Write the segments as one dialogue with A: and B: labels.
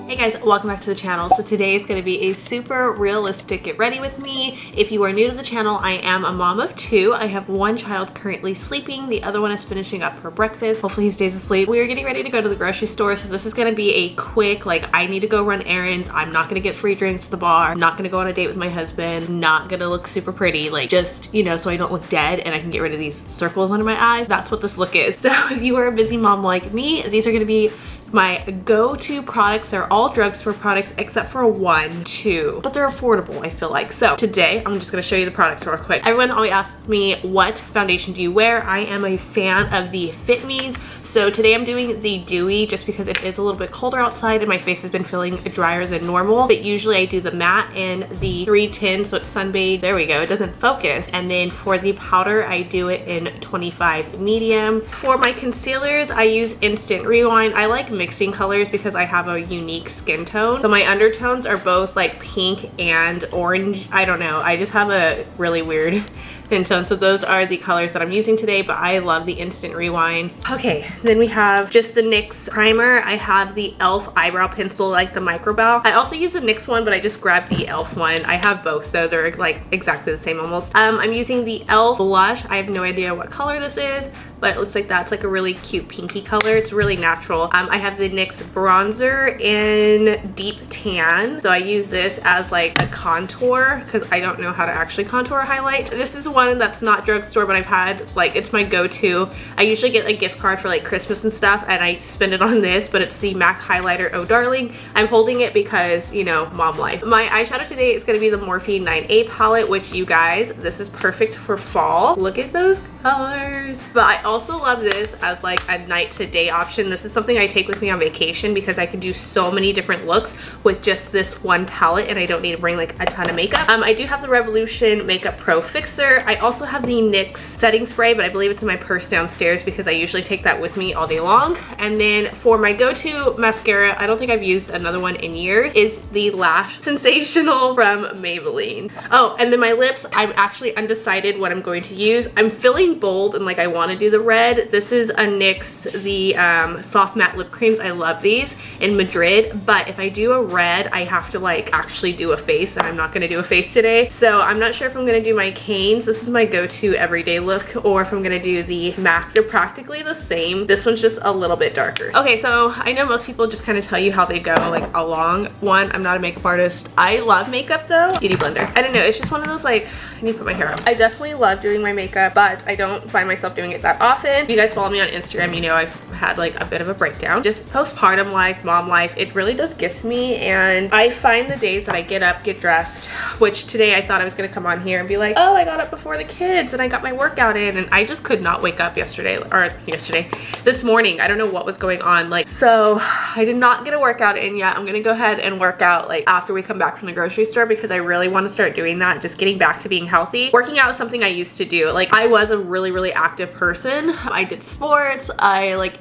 A: Hey guys, welcome back to the channel. So today is going to be a super realistic get ready with me. If you are new to the channel, I am a mom of two. I have one child currently sleeping. The other one is finishing up for breakfast. Hopefully he stays asleep. We are getting ready to go to the grocery store. So this is going to be a quick, I need to go run errands. I'm not going to get free drinks at the bar. I'm not going to go on a date with my husband. Not going to look super pretty. Just, you know, so I don't look dead and I can get rid of these circles under my eyes. That's what this look is. So if you are a busy mom like me, these are going to be my go-to products. They're all drugstore products except for one, two, but they're affordable, I feel like. So today I'm just gonna show you the products real quick. Everyone always asks me, what foundation do you wear? I am a fan of the Fit Me's. So today I'm doing the Dewy just because it is a little bit colder outside and my face has been feeling drier than normal. But usually I do the matte and the 310, so it's sunbathe. There we go, it doesn't focus. And then for the powder, I do it in 25 medium. For my concealers, I use Instant Rewind. I like mixing colors because I have a unique skin tone. So my undertones are both like pink and orange. I don't know, I just have a really weird skin tone. So those are the colors that I'm using today, but I love the Instant Rewind. Okay, then we have just the NYX primer. I have the e.l.f. eyebrow pencil, like the micro brow. I also use the NYX one, but I just grabbed the e.l.f. one. I have both though, they're like exactly the same almost. I'm using the e.l.f. blush. I have no idea what color this is, but it looks like that's like a really cute pinky color. It's really natural. I have the NYX bronzer in deep tan. So I use this as like a contour because I don't know how to actually contour or highlight. This is one that's not drugstore, but I've had, it's my go-to. I usually get a gift card for like Christmas and stuff and I spend it on this, but it's the MAC highlighter Oh Darling. I'm holding it because, you know, mom life. My eyeshadow today is gonna be the Morphe 9A palette, which you guys, this is perfect for fall. Look at those colors. But I also love this as like a night to day option. This is something I take with me on vacation because I can do so many different looks with just this one palette and I don't need to bring like a ton of makeup. I do have the Revolution Makeup Pro Fixer. I also have the NYX setting spray, but I believe it's in my purse downstairs because I usually take that with me all day long. And then for my go-to mascara, I don't think I've used another one in years, is the Lash Sensational from Maybelline. Oh, and then my lips, I'm actually undecided what I'm going to use. I'm feeling bold and like I want to do the red. This is a NYX, the soft matte lip creams. I love these in Madrid, but if I do a red, I have to like actually do a face and I'm not going to do a face today. So I'm not sure if I'm going to do my canes. This is my go-to everyday look, or if I'm going to do the MAC. They're practically the same. This one's just a little bit darker. Okay, so I know most people just kind of tell you how they go like along. One, I'm not a makeup artist. I love makeup though. Beauty blender. I don't know, it's just one of those like, I need to put my hair up. I definitely love doing my makeup, but I don't find myself doing it that often. If you guys follow me on Instagram, you know I've had like a bit of a breakdown. Just postpartum life, mom life, it really does get to me, and I find the days that I get up, get dressed, which today I thought I was gonna come on here and be like, oh, I got up before the kids and I got my workout in, and I just could not wake up this morning. I don't know what was going on. So I did not get a workout in yet. I'm gonna go ahead and work out after we come back from the grocery store because I really want to start doing that, just getting back to being healthy. Working out is something I used to do. I was a really active person. I did sports.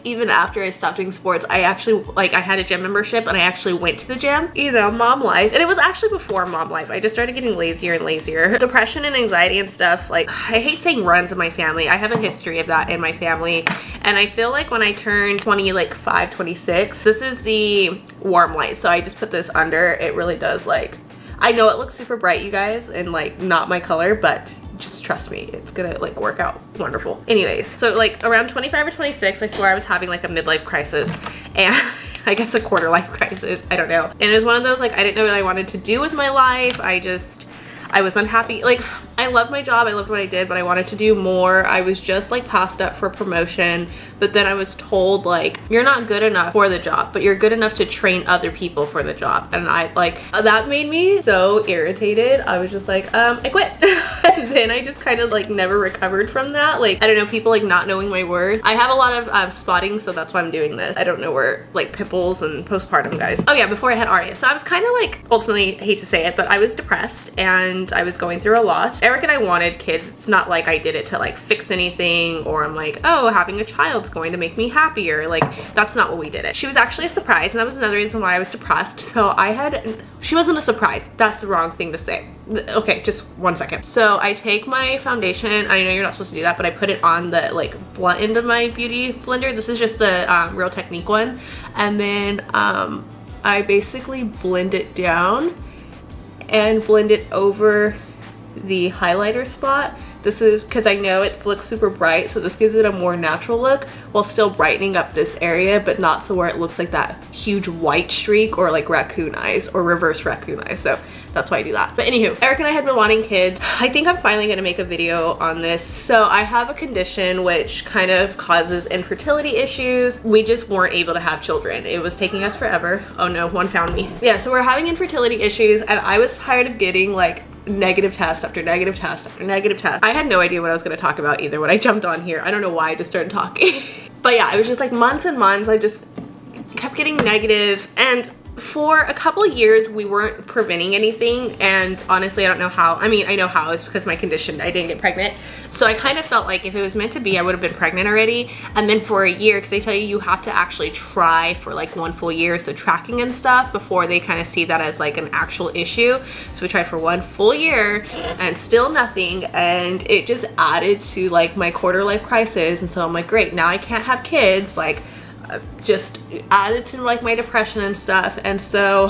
A: Even after I stopped doing sports, I actually I had a gym membership and I actually went to the gym. You know, mom life. And it was actually before mom life. I just started getting lazier and lazier. Depression and anxiety and stuff, I hate saying runs in my family. I have a history of that in my family, and I feel like when I turned 25, 26, this is the warm light, so I just put this under. It really does I know it looks super bright, you guys, and not my color, but just trust me, it's gonna work out wonderful. Anyways, so around 25 or 26, I swear I was having a midlife crisis, and I guess a quarter life crisis, I don't know. And it was one of those I didn't know what I wanted to do with my life. I was unhappy. I loved my job, I loved what I did, but I wanted to do more. I was just passed up for promotion, but then I was told you're not good enough for the job, but you're good enough to train other people for the job. And I that made me so irritated. I was just I quit. And then I just kind of never recovered from that. I don't know, people not knowing my worth. I have a lot of spotting, so that's why I'm doing this. I don't know where pimples and postpartum, guys. Oh yeah, before I had Arya. So I was kind of ultimately, I hate to say it, but I was depressed and I was going through a lot. Eric and I wanted kids. It's not like I did it to fix anything, or I'm oh, having a child's going to make me happier. That's not what we did it. She was actually a surprise, and that was another reason why I was depressed. So she wasn't a surprise. That's the wrong thing to say. Okay, just one second. So I take my foundation. I know you're not supposed to do that, but I put it on the blunt end of my beauty blender. This is just the Real Technique one. And then I basically blend it down and blend it over the highlighter spot. This is because I know it looks super bright, so this gives it a more natural look while still brightening up this area, but not so where it looks like that huge white streak or like raccoon eyes or reverse raccoon eyes. So that's why I do that. But anywho, Eric and I had been wanting kids. I think I'm finally gonna make a video on this. So I have a condition which kind of causes infertility issues. We just weren't able to have children. It was taking us forever. Oh no, one found me. Yeah, so we're having infertility issues, and I was tired of getting like negative test after negative test after negative test. I had no idea what I was going to talk about either when I jumped on here. I don't know why I just started talking. But yeah, it was just like months and months. I just kept getting negative, and for a couple of years we weren't preventing anything, and honestly I don't know how. I mean, I know how. It's because of my condition. I didn't get pregnant, so I kind of felt like if it was meant to be I would have been pregnant already. And then for a year, because they tell you have to actually try for like 1 full year, so tracking and stuff, before they kind of see that as like an actual issue. So we tried for 1 full year and still nothing, and it just added to like my quarter life crisis. And so I'm like, great, now I can't have kids. Like, just added to like my depression and stuff. And so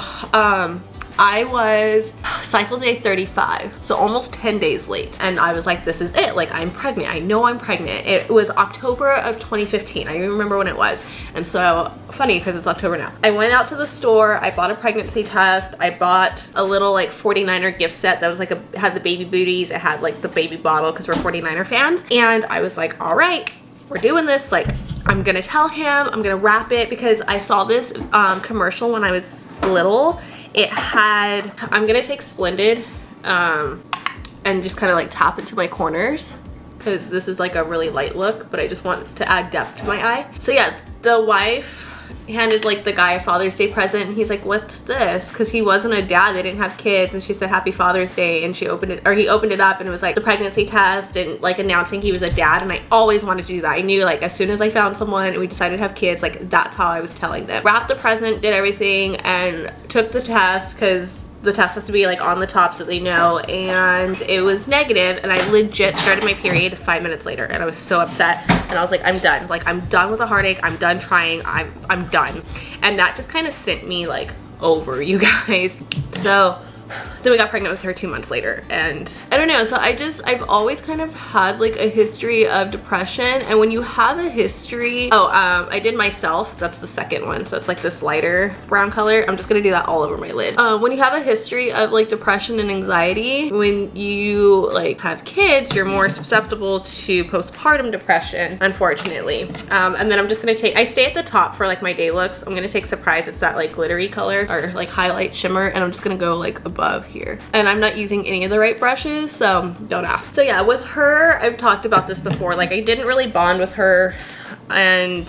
A: I was cycle day 35, so almost 10 days late, and I was like, this is it, like I'm pregnant. I know I'm pregnant. It was October of 2015. I even remember when it was. And so funny because it's October now. I went out to the store, I bought a pregnancy test, I bought a little like 49er gift set that was like had the baby booties, it had like the baby bottle because we're 49er fans. And I was like, all right, we're doing this. Like, I'm gonna tell him, I'm gonna wrap it, because I saw this commercial when I was little. It had, I'm gonna take Splendid and just kind of like tap into my corners, because this is like a really light look, but I just want to add depth to my eye. So yeah, the wife handed like the guy a Father's Day present, and he's like, what's this? Because he wasn't a dad, they didn't have kids. And she said happy Father's Day, and she opened it, or he opened it up, and it was like the pregnancy test and like announcing he was a dad. And I always wanted to do that. I knew like as soon as I found someone and we decided to have kids, like that's how I was telling them. Wrapped the present, did everything, and took the test, because the test has to be like on the top so they know, and it was negative, and I legit started my period 5 minutes later, and I was so upset, and I was like, I'm done. Like, I'm done with the heartache. I'm done trying. I'm done. And that just kind of sent me like over, you guys. So then we got pregnant with her 2 months later, and I don't know. So I've always kind of had like a history of depression. And when you have a history, I did myself, that's the second one, so it's like this lighter brown color. I'm just gonna do that all over my lid. When you have a history of like depression and anxiety, when you like have kids, you're more susceptible to postpartum depression, unfortunately. And then I'm just gonna take, I stay at the top for like my day looks. I'm gonna take Surprise, it's that like glittery color or like highlight shimmer, and I'm just gonna go like above here. And I'm not using any of the right brushes, so don't ask. So yeah, with her, I've talked about this before, like I didn't really bond with her, and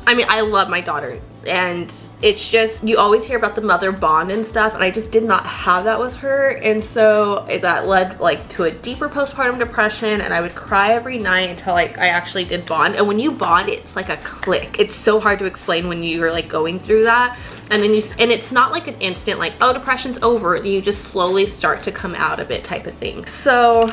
A: I mean, I love my daughter, and it's just, you always hear about the mother bond and stuff, and I just did not have that with her. And so that led like to a deeper postpartum depression, and I would cry every night until like I actually did bond. And when you bond, it's like a click. It's so hard to explain when you're like going through that. And then and it's not like an instant like, oh, depression's over, and you just slowly start to come out of it type of thing. So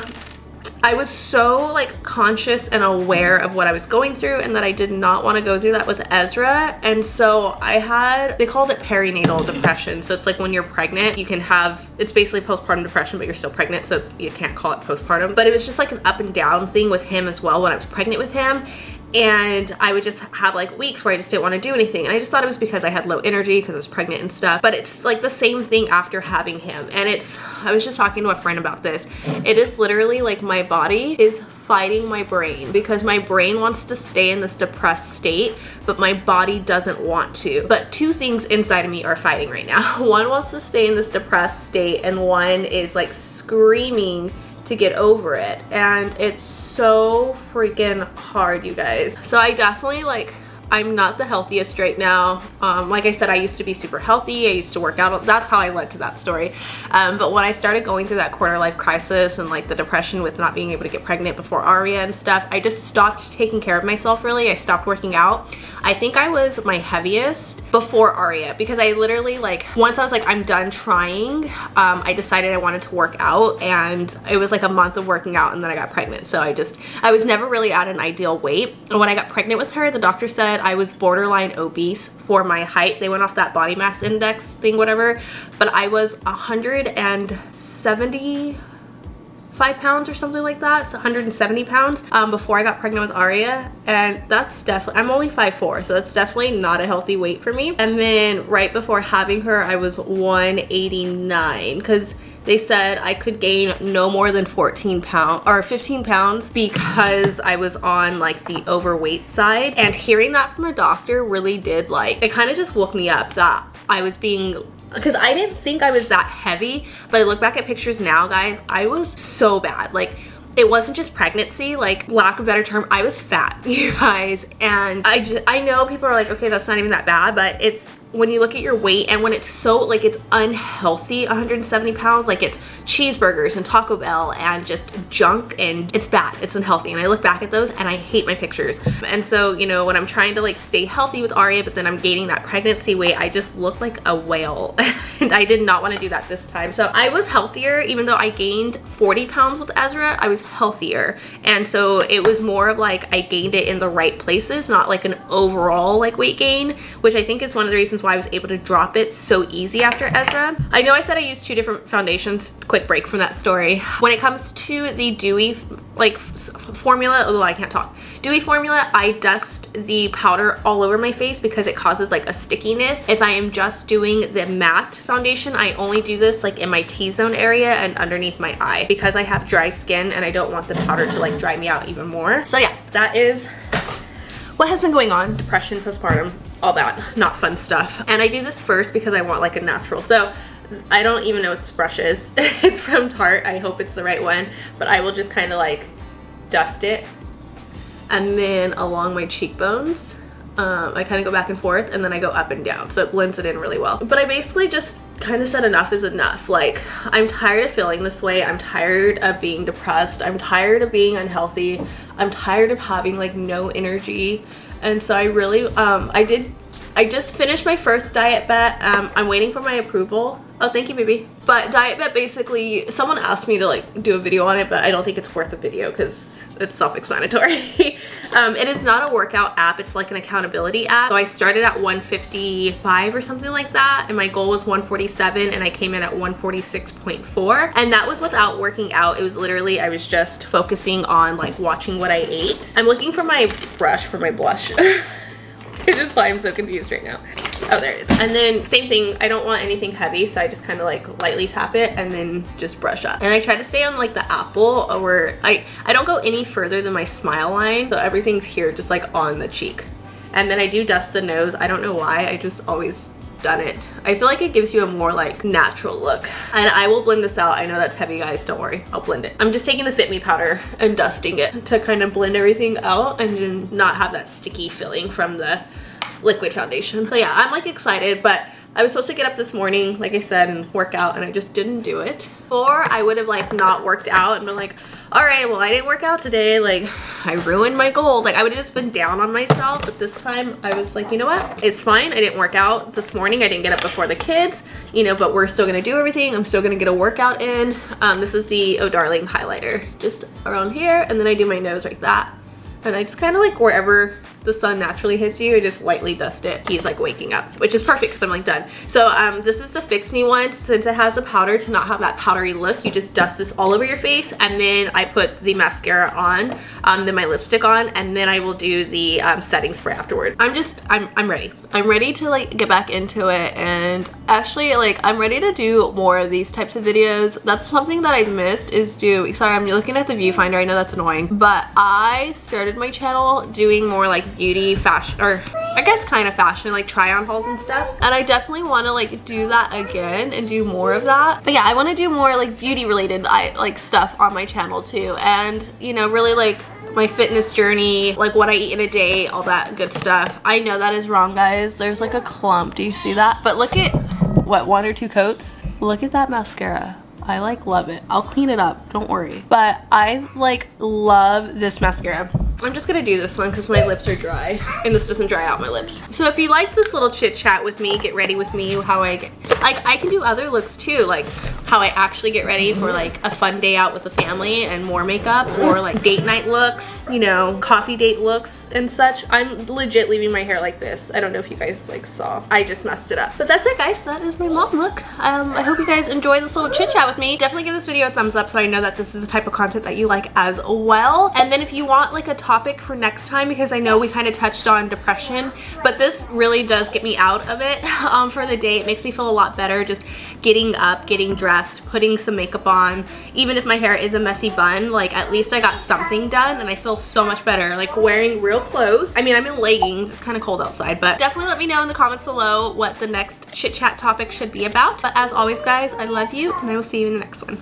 A: I was so like conscious and aware of what I was going through, and that I did not want to go through that with Ezra. And so I had, they called it perinatal depression. So it's like when you're pregnant, you can have, it's basically postpartum depression, but you're still pregnant, so you can't call it postpartum. But it was just like an up and down thing with him as well when I was pregnant with him. And I would just have like weeks where I just didn't want to do anything, and I just thought it was because I had low energy because I was pregnant and stuff. But it's like the same thing after having him. And it's, I was just talking to a friend about this, it is literally like my body is fighting my brain, because my brain wants to stay in this depressed state, but my body doesn't want to. But two things inside of me are fighting right now. One wants to stay in this depressed state, and one is like screaming to get over it. And it's so freaking hard, you guys. So I definitely like, I'm not the healthiest right now. Like I said, I used to be super healthy. I used to work out. That's how I led to that story. But when I started going through that quarter life crisis and like the depression with not being able to get pregnant before Aria and stuff, I just stopped taking care of myself really. I stopped working out. I think I was my heaviest before Aria, because I literally like, once I was like, I'm done trying, I decided I wanted to work out, and it was like a month of working out and then I got pregnant. So I was never really at an ideal weight. And when I got pregnant with her, the doctor said I was borderline obese for my height. They went off that body mass index thing, whatever, but I was 175 pounds or something like that. So 170 pounds before I got pregnant with Aria, and that's definitely, I'm only 5'4", so that's definitely not a healthy weight for me. And then right before having her, I was 189, because they said I could gain no more than 14 pounds or 15 pounds because I was on like the overweight side. And hearing that from a doctor really did, like, it kind of just woke me up that I was being, because I didn't think I was that heavy, but I look back at pictures now, guys, I was so bad. Like, it wasn't just pregnancy, like, lack of a better term, I was fat, you guys. And I know people are like, okay, that's not even that bad, but it's, when you look at your weight and when it's so, like, it's unhealthy, 170 pounds, like, it's cheeseburgers and Taco Bell and just junk, and it's bad, it's unhealthy. And I look back at those and I hate my pictures. And so, you know, when I'm trying to like stay healthy with Aria, but then I'm gaining that pregnancy weight, I just look like a whale. And I did not want to do that this time. So I was healthier. Even though I gained 40 pounds with Ezra, I was healthier. And so it was more of like, I gained it in the right places, not like an overall like weight gain, which I think is one of the reasons why I was able to drop it so easy after Ezra. I know I said I used 2 different foundations. Quick break from that story. When it comes to the dewy like formula, although I can't talk, dewy formula, I dust the powder all over my face because it causes like a stickiness. If I am just doing the matte foundation, I only do this like in my T-zone area and underneath my eye, because I have dry skin and I don't want the powder to like dry me out even more. So yeah, that is what has been going on. Depression, postpartum, all that not fun stuff. And I do this first because I want like a natural. So I don't even know what this brush is. It's from Tarte. I hope it's the right one, but I will just kind of like dust it, and then along my cheekbones I kind of go back and forth, and then I go up and down, so it blends it in really well. But I basically just kind of said enough is enough. Like, I'm tired of feeling this way. I'm tired of being depressed. I'm tired of being unhealthy. I'm tired of having like no energy. And so I really I just finished my first diet bet. I'm waiting for my approval. Oh, thank you, baby. But diet bet, basically, someone asked me to like do a video on it, but I don't think it's worth a video because it's self-explanatory. It is not a workout app. It's like an accountability app. So I started at 155 or something like that, and my goal was 147, and I came in at 146.4. And that was without working out. It was literally, I was just focusing on like watching what I ate. I'm looking for my brush for my blush. Which is why I'm so confused right now. Oh, there it is. And then same thing, I don't want anything heavy, so I just kind of like lightly tap it and then just brush up. And I try to stay on like the apple, or I don't go any further than my smile line, so everything's here just like on the cheek. And then I do dust the nose. I don't know why, I just always done it. I feel like it gives you a more like natural look. And I will blend this out. I know that's heavy, guys, don't worry, I'll blend it. I'm just taking the Fit Me powder and dusting it to kind of blend everything out and then not have that sticky feeling from the liquid foundation. So yeah, I'm like excited, but I was supposed to get up this morning, like I said, and work out, and I just didn't do it. Or I would have like not worked out and been like, all right, well, I didn't work out today, like I ruined my goals. Like I would have just been down on myself, but this time I was like, you know what, it's fine. I didn't work out this morning. I didn't get up before the kids, you know, but we're still gonna do everything. I'm still gonna get a workout in. This is the Oh Darling highlighter, just around here, and then I do my nose like that. And I just kind of like wherever the sun naturally hits you, I just lightly dust it. He's like waking up, which is perfect because I'm like done. So this is the Fix Me one. Since it has the powder, to not have that powdery look, you just dust this all over your face, and then I put the mascara on, then my lipstick on, and then I will do the setting spray afterward. I'm ready. I'm ready to like get back into it, and actually like I'm ready to do more of these types of videos. That's something that I missed, is sorry, I'm looking at the viewfinder, I know that's annoying, but I started my channel doing more like beauty, fashion, or I guess kind of fashion, like try on hauls and stuff, and I definitely want to like do that again and do more of that. But yeah, I want to do more like beauty related like stuff on my channel too, and you know, really like my fitness journey, like what I eat in a day, all that good stuff. I know that is wrong, guys. There's like a clump, do you see that? But look at what, 1 or 2 coats? Look at that mascara. I like love it. I'll clean it up, don't worry. But I like love this mascara. I'm just gonna do this one because my lips are dry and this doesn't dry out my lips. So if you like this little chit chat with me, get ready with me, how I get, like I can do other looks too, like how I actually get ready for like a fun day out with the family and more makeup, or like date night looks, you know, coffee date looks and such. I'm legit leaving my hair like this. I don't know if you guys like saw. I just messed it up. But that's it guys, that is my mom look. I hope you guys enjoy this little chit chat with me. Definitely give this video a thumbs up so I know that this is the type of content that you like as well. And then if you want like a topic for next time, because I know we kind of touched on depression, but this really does get me out of it for the day. It makes me feel a lot better just getting up, getting dressed, putting some makeup on. Even if my hair is a messy bun, like at least I got something done and I feel so much better, like wearing real clothes. I mean, I'm in leggings, it's kind of cold outside, but definitely let me know in the comments below what the next chit chat topic should be about. But as always guys, I love you and I will see you in the next one.